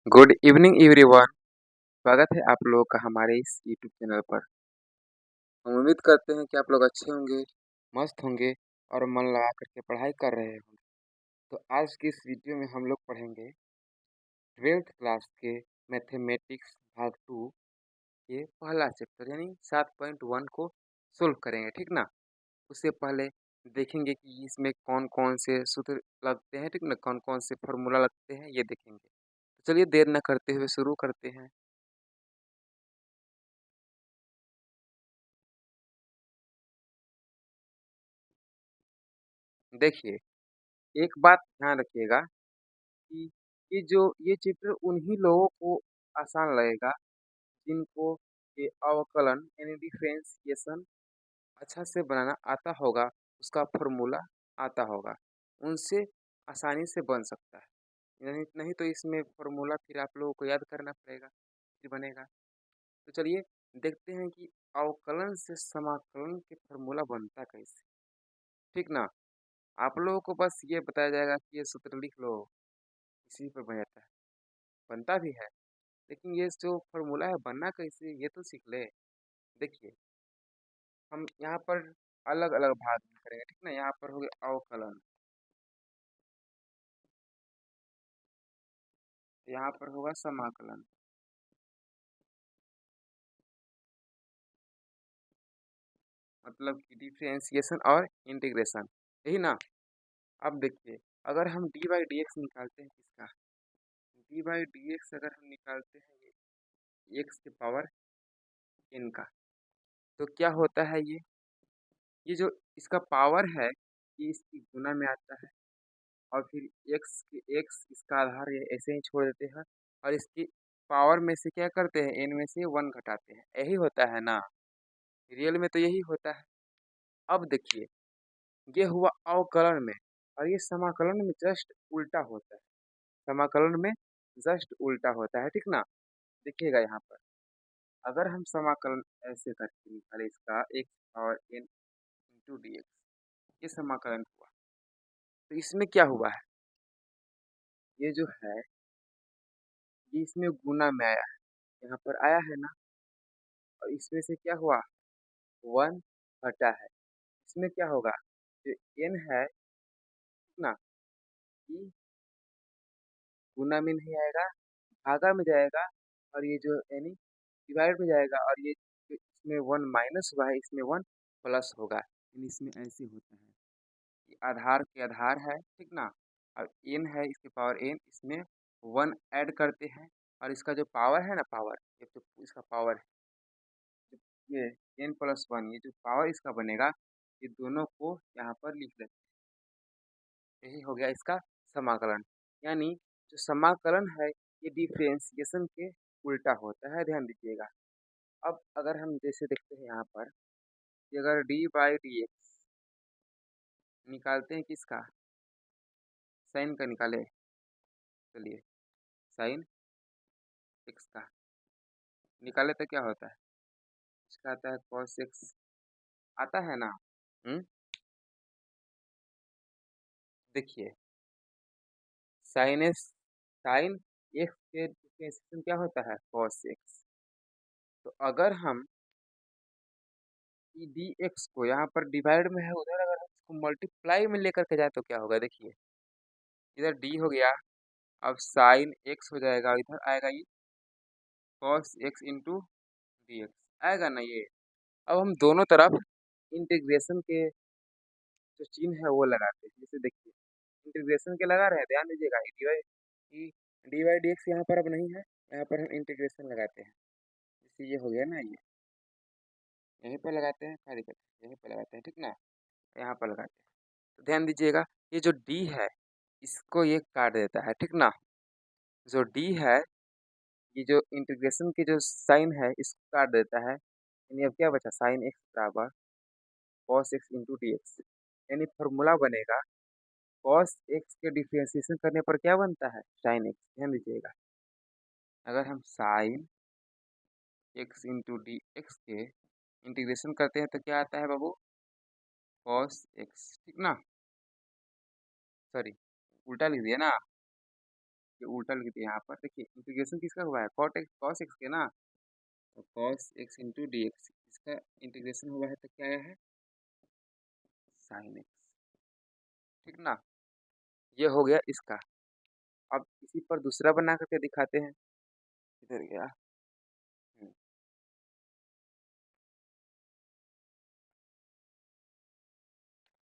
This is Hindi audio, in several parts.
Good evening everyone. स्वागत है आप लोगों का हमारे इस यूट्यूब चैनल पर। हम उम्मीद करते हैं कि आप लोग अच्छे होंगे, मस्त होंगे और मन लगा करके पढ़ाई कर रहे होंगे। तो आज की इस वीडियो में हम लोग पढ़ेंगे 12th क्लास के मैथमेटिक्स भाग 2 ये पहला चैप्टर यानी 7.1 को सोल्व करेंगे, ठीक ना। उससे पहले देखेंगे कि इसमें कौन कौन से सूत्र लगते हैं, ठीक ना, कौन कौन से फॉर्मूला लगते हैं ये देखेंगे। तो चलिए देर न करते हुए शुरू करते हैं। देखिए, एक बात ध्यान रखिएगा कि ये चैप्टर उन्हीं लोगों को आसान लगेगा जिनको ये अवकलन यानी डिफरेंशिएशन अच्छा से बनाना आता होगा, उसका फॉर्मूला आता होगा। उनसे आसानी से बन सकता है। नहीं नहीं तो इसमें फॉर्मूला फिर आप लोगों को याद करना पड़ेगा, फिर बनेगा। तो चलिए देखते हैं कि अवकलन से समाकलन के फॉर्मूला बनता कैसे, ठीक ना। आप लोगों को बस ये बताया जाएगा कि ये सूत्र लिख लो, इसी पर बन जाता है, बनता भी है। लेकिन ये जो फॉर्मूला है बनना कैसे ये तो सीख ले। देखिए, हम यहाँ पर अलग अलग भाग में करेंगे, ठीक ना। यहाँ पर हो गया अवकलन, यहाँ पर होगा समाकलन, मतलब कि डिफरेंशिएशन और इंटीग्रेशन, यही ना। अब देखिए, अगर हम डी बाई डी एक्स निकालते हैं किसका, डी बाई डी एक्स अगर हम निकालते हैं ये एक्स के पावर एन का, तो क्या होता है ये जो इसका पावर है ये इसकी गुना में आता है। और फिर एक्स इसका आधार ये ऐसे ही छोड़ देते हैं और इसकी पावर में से क्या करते हैं, एन में से वन घटाते हैं, यही होता है ना। रियल में तो यही होता है। अब देखिए, ये हुआ अवकलन में और ये समाकलन में जस्ट उल्टा होता है। समाकलन में जस्ट उल्टा होता है, ठीक ना। देखिएगा यहाँ पर, अगर हम समाकलन ऐसे करके निकाले इसका एक्स और एन इंटू डी एक्स, ये समाकलन हुआ। तो इसमें क्या हुआ है, ये जो है ये इसमें गुना में आया है, यहाँ पर आया है ना। और इसमें से क्या हुआ, वन घटा है। इसमें क्या होगा, जो एन है ना, ये गुना में नहीं आएगा, भागा में जाएगा। और ये जो यानी डिवाइड में जाएगा। और ये जो इसमें वन माइनस हुआ है इसमें वन प्लस होगा, यानी इसमें ऐसे होता है। ये आधार के आधार है, ठीक ना। और एन है इसके पावर एन, इसमें वन ऐड करते हैं। और इसका जो पावर है ना, पावर ये तो इसका पावर है, ये एन प्लस वन, ये जो पावर इसका बनेगा, ये दोनों को यहाँ पर लिख लेते हैं। यही हो गया इसका समाकलन। यानी जो समाकलन है ये डिफरेंशिएशन के उल्टा होता है, ध्यान दीजिएगा। अब अगर हम जैसे देखते हैं यहाँ पर कि अगर डी बाई डी एक्स निकालते हैं किसका, साइन का निकाले, चलिए साइन एक्स का निकाले तो क्या होता है, इसका आता है कॉस एक्स, आता है ना। देखिए, साइन एक्स, साइन एक्स के डिफरेंशिएशन क्या होता है, कॉस एक्स। तो अगर हम डी एक्स को यहाँ पर डिवाइड में है उधर, अगर हम इसको मल्टीप्लाई में लेकर के जाए तो क्या होगा, देखिए इधर डी हो गया, अब साइन एक्स हो जाएगा, इधर आएगा ये cos x into d x, आएगा ना ये। अब हम दोनों तरफ इंटीग्रेशन के जो चिन्ह है वो लगाते हैं। जैसे देखिए, इंटीग्रेशन के लगा रहे हैं, ध्यान दीजिएगा, डी वाई डी एक्स यहाँ पर अब नहीं है, यहाँ पर हम इंटीग्रेशन लगाते हैं। जैसे ये हो गया ना, ये यहीं पर लगाते हैं, क्या दिक्कत है, यहीं पर लगाते हैं, ठीक ना, यहाँ पर लगाते हैं। तो ध्यान दीजिएगा, ये जो डी है इसको ये काट देता है, ठीक ना। जो डी है, ये जो इंटीग्रेशन की जो साइन है इसको काट देता है, यानी अब क्या बचा, साइन एक्स बराबर cos x into d x. यानी फॉर्मूला बनेगा, कॉस एक्स के डिफरेंशिएशन करने पर क्या बनता है, साइन एक्स। ध्यान दीजिएगा, अगर हम sine x into d x के इंटीग्रेशन करते हैं तो क्या आता है बाबू, कॉस एक्स, ठीक ना। सॉरी, उल्टा लिख दिया ना, इसके उल्टा लिख दिया यहाँ पर। देखिए इंटीग्रेशन किसका हुआ है, कॉस एक्स के ना, तो cos x into d x, इसका इंटीग्रेशन हुआ है तो क्या आया है, साइन एक्स। ठीक ना, ये हो गया इसका। अब इसी पर दूसरा बना करके दिखाते हैं, इधर गया। हम्म,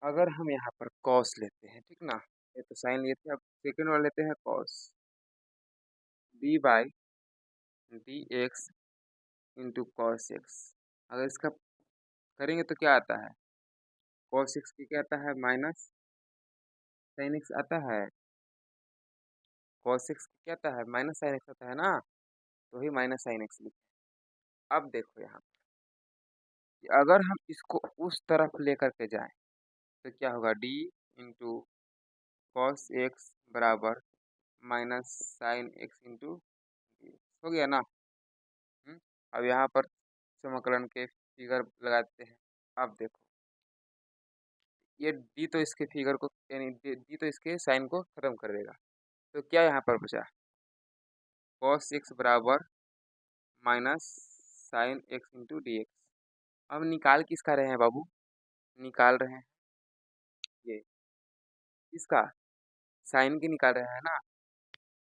अगर हम यहाँ पर कॉस लेते हैं, ठीक ना, ये तो साइन लिए थे, अब सेकेंड वाला लेते हैं cos, D by D x into cos x. अगर इसका करेंगे तो क्या आता है, कॉस एक्स की क्या आता है, माइनस साइन एक्स आता है, कॉस एक्स की क्या आता है, माइनस साइन एक्स आता है ना, तो ही माइनस साइन एक्स लिखे। अब देखो यहाँ कि अगर हम इसको उस तरफ लेकर के जाएं तो क्या होगा, डी इंटू कॉस एक्स बराबर minus sine x into D, हो गया ना। अब यहाँ पर समाकलन के फिगर लगाते हैं। अब देखो ये डी तो इसके फिगर को यानी डी तो इसके साइन को खत्म कर देगा, तो क्या यहाँ पर बचा, कॉस एक्स बराबर minus sine x into d x. अब निकाल किसका रहे हैं बाबू, निकाल रहे हैं ये इसका, साइन की निकाल रहे हैं ना,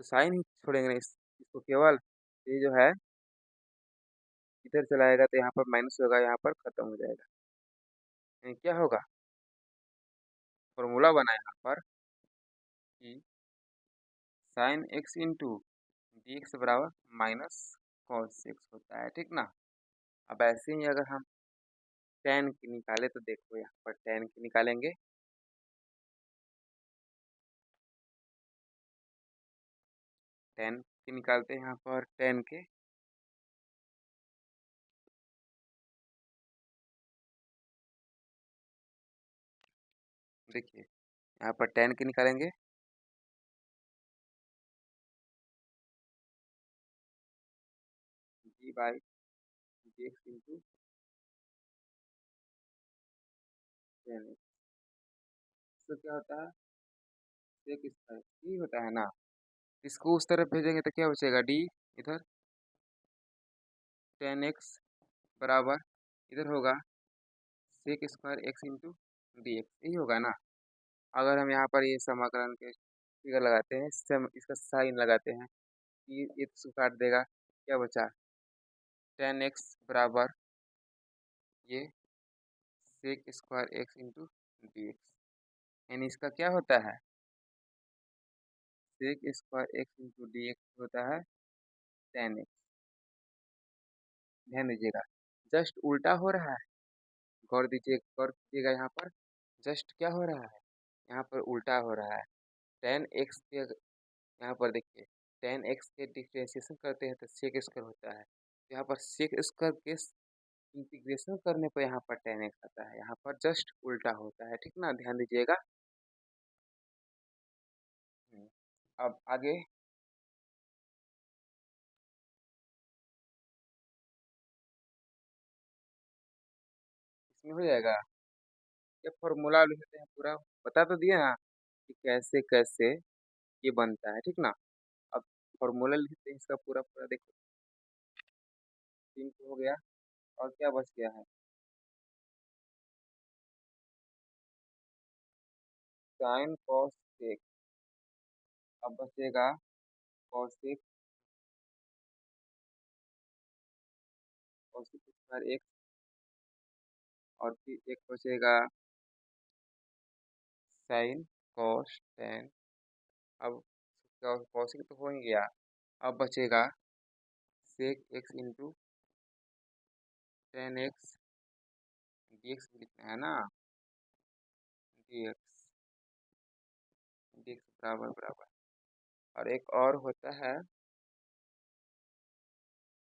तो साइन ही छोड़ेंगे नहीं इसको केवल, ये जो है इधर चलाएगा तो यहाँ पर माइनस होगा, यहाँ पर खत्म हो जाएगा। यानी क्या होगा, फॉर्मूला बना यहाँ पर कि sine x into d x बराबर माइनस कॉस एक्स होता है। ठीक ना, अब ऐसे ही अगर हम टेन की निकाले तो देखो यहाँ पर टेन की निकालेंगे, टेन की निकालते हैं यहाँ पर टेन के, देखिए यहाँ पर टेन की निकालेंगे, G by G X into ten, तो क्या होता है, सेक स्क्वायर ही होता है ना, इसको उस तरफ भेजेंगे तो क्या बचेगा, डी इधर टेन एक्स बराबर इधर होगा sec square x into d x, यही होगा ना। अगर हम यहाँ पर ये समाकलन के फिगर लगाते हैं, इसका साइन लगाते हैं, ये तो काट देगा, क्या बचा, टेन एक्स बराबर ये sec square x into d x, यानी इसका क्या होता है, sec square x into d x होता है टेन एक्स। ध्यान दीजिएगा, जस्ट उल्टा हो रहा है, गौर कीजिएगा यहाँ पर, जस्ट क्या हो रहा है, यहाँ पर उल्टा हो रहा है। टेन एक्स के यहाँ पर देखिए, टेन एक्स के डिफ्रेंशिएशन करते हैं तो सेक स्क्वायर होता है, यहाँ पर सेक स्क्वायर के इंटीग्रेशन करने पर यहाँ पर टेन एक्स आता है, यहाँ पर जस्ट उल्टा होता है। ठीक ना, ध्यान दीजिएगा। अब आगे इसमें हो जाएगा, ये फॉर्मूला लिखते हैं पूरा, बता तो दिया ना कि कैसे कैसे ये बनता है। ठीक ना, अब फॉर्मूला लिखते हैं इसका पूरा पूरा, देखो तीन तो हो गया, और क्या बच गया है, साइन कॉस सेक, अब बचेगा कॉस सेक, कॉस स्क्वायर एक, और फिर एक बचेगा साइन कॉस टेन। अब कॉस तो हो ही गया, अब बचेगा sec x into tan x d x भी लिखना है ना, डी एक्स बराबर बराबर, और एक और होता है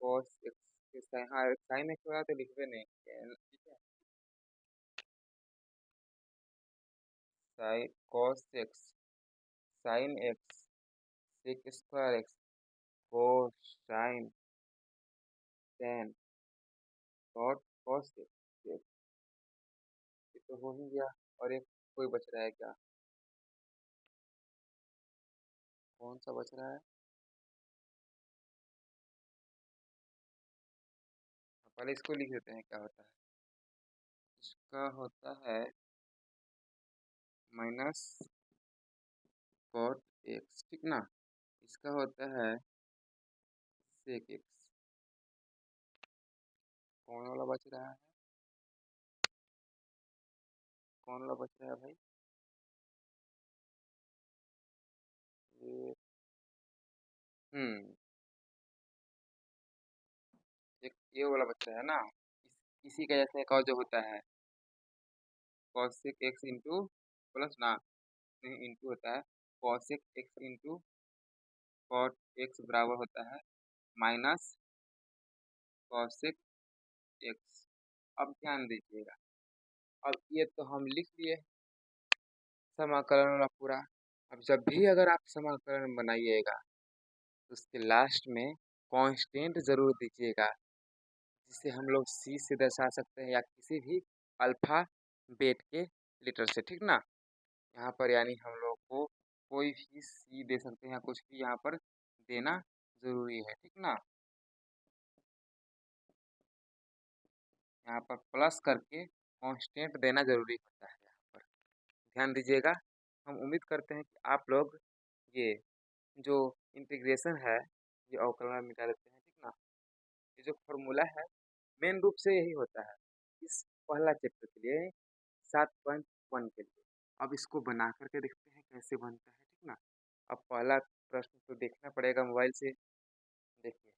कॉस एक्स के साइन, हाँ साइन एक्स वाला तो लिखवे नहीं किए हैं, ठीक है, sine cos x sine x sec square x cos sine tan cot cos x, ये तो हो ही गया, और एक कोई बच रहा है क्या, कौन सा बच रहा है, पहले इसको लिख देते हैं क्या होता है। इसका होता है माइनस कॉट एक्स, ठीक ना। इसका होता है सेक एक्स। कौन वाला बच रहा है, कौन वाला बच रहा है भाई, ये एक ये वाला बच रहा है ना। इसी का जैसे एक और जो होता है कॉसेक एक्स इंटू प्लस ना, नहीं इंटू होता है, cosec x into cot x बराबर होता है माइनस कॉसेक एक्स। अब ध्यान दीजिएगा, अब ये तो हम लिख लिए समाकलन वाला पूरा। अब जब भी अगर आप समाकलन बनाइएगा तो उसके लास्ट में कांस्टेंट जरूर दीजिएगा, जिसे हम लोग सी से दर्शा सकते हैं या किसी भी अल्फा बेट के लेटर से, ठीक ना। यहाँ पर यानी हम लोग को कोई भी सी दे सकते हैं, कुछ भी यहाँ पर देना जरूरी है, ठीक ना। यहाँ पर प्लस करके कांस्टेंट देना जरूरी होता है, यहाँ पर ध्यान दीजिएगा। हम उम्मीद करते हैं कि आप लोग ये जो इंटीग्रेशन है ये अवकलन में मिटा देते हैं, ठीक ना। ये जो फॉर्मूला है मेन रूप से यही होता है इस पहला चैप्टर के लिए, 7.1 के लिए। अब इसको बना करके देखते हैं कैसे बनता है, ठीक ना। अब पहला प्रश्न तो देखना पड़ेगा मोबाइल से। देखिए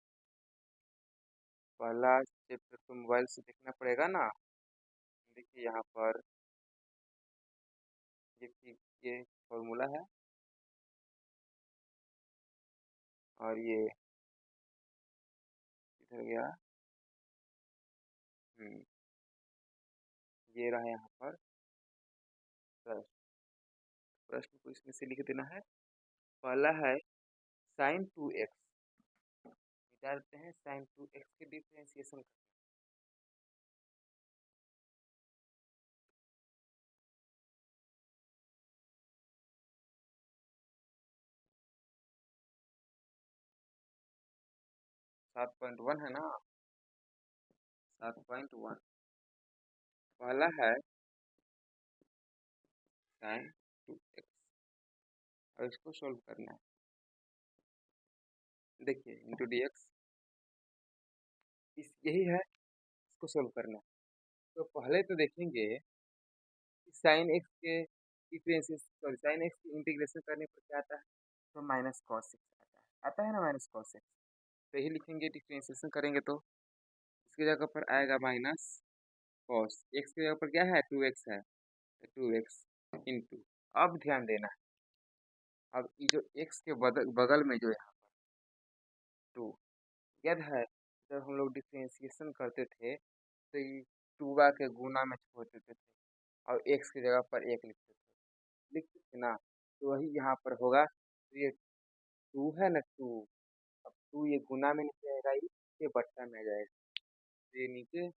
पहला चैप्टर तो मोबाइल से देखना पड़ेगा ना। देखिए यहाँ पर ये फॉर्मूला है और ये इधर गया, ये रहा यहाँ पर प्रश्न। प्रश्न को इसमें से लिख देना है। पहला है साइन 2x, निकालते हैं साइन 2x के डिफ्रेंसिएशन। 7.1 है ना, 7.1। पहला है साइन 2x और इसको सोल्व करना है। देखिए इंटू डी एक्स, यही है, इसको सोल्व करना है। तो पहले तो देखेंगे साइन एक्स के डिफरेंशियल, सॉरी साइन एक्स की इंटीग्रेशन करने पर क्या आता है, तो माइनस कॉस एक्स आता है ना, माइनस कॉस एक्स। तो यही लिखेंगे, डिफरेंशिएशन करेंगे तो इसकी जगह पर आएगा माइनस कॉस एक्स की जगह पर क्या है 2x है, तो 2x इंटू। अब ध्यान देना है, अब ये जो x के बगल में जो यहाँ पर 2, याद है जब हम लोग डिफरेंशिएशन करते थे तो ये 2 के गुना में छोड़ देते थे और x की जगह पर 1 लिखते थे ना, तो वही यहाँ पर होगा। तो ये 2 है ना 2, अब 2 ये गुना में नीचे आएगा, ये बट्टा में आ जाएगा, तो ये नीचे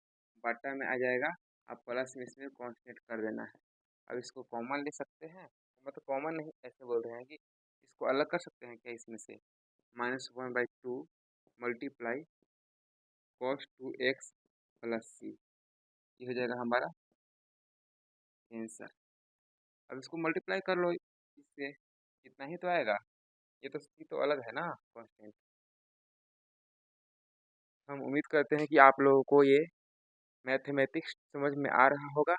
बट्टा में आ जाएगा। अब प्लस में इसमें कांस्टेंट कर देना है। अब इसको कॉमन ले सकते हैं, मतलब कॉमन नहीं ऐसे बोल रहे हैं कि इसको अलग कर सकते हैं क्या इसमें से, -1/2 मल्टीप्लाई cos 2x प्लस सी, ये हो जाएगा हमारा आंसर। अब इसको मल्टीप्लाई कर लो इससे, इतना ही तो आएगा, ये तो सी तो अलग है ना कांस्टेंट। हम उम्मीद करते हैं कि आप लोगों को ये मैथमेटिक्स समझ में आ रहा होगा।